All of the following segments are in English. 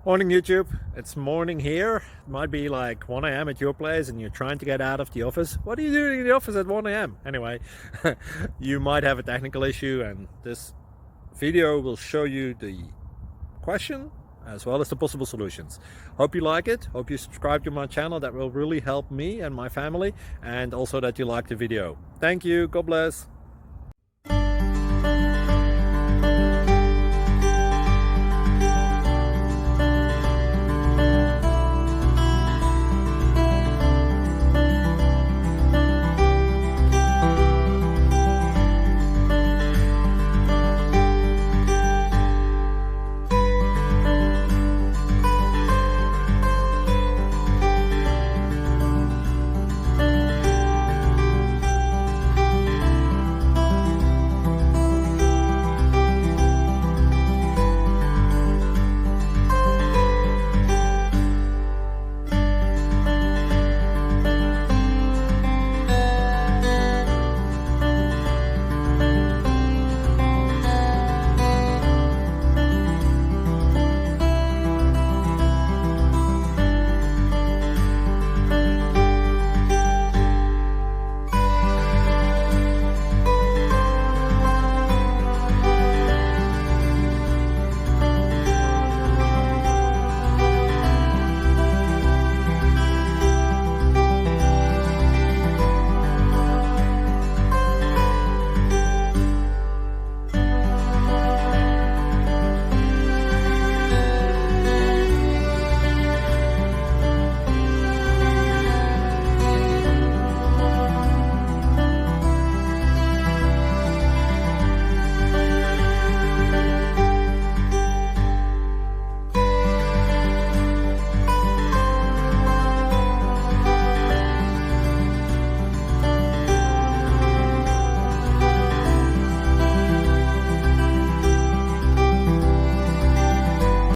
Morning YouTube, it's morning here. It might be like 1 a.m. at your place and you're trying to get out of the office. What are you doing in the office at 1 a.m.? Anyway, you might have a technical issue and this video will show you the question as well as the possible solutions. Hope you like it, hope you subscribe to my channel. That will really help me and my family, and also that you like the video. Thank you, God bless.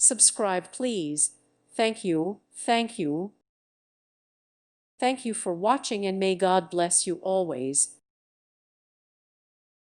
Subscribe, please. Thank you. Thank you. Thank you for watching, and may God bless you always.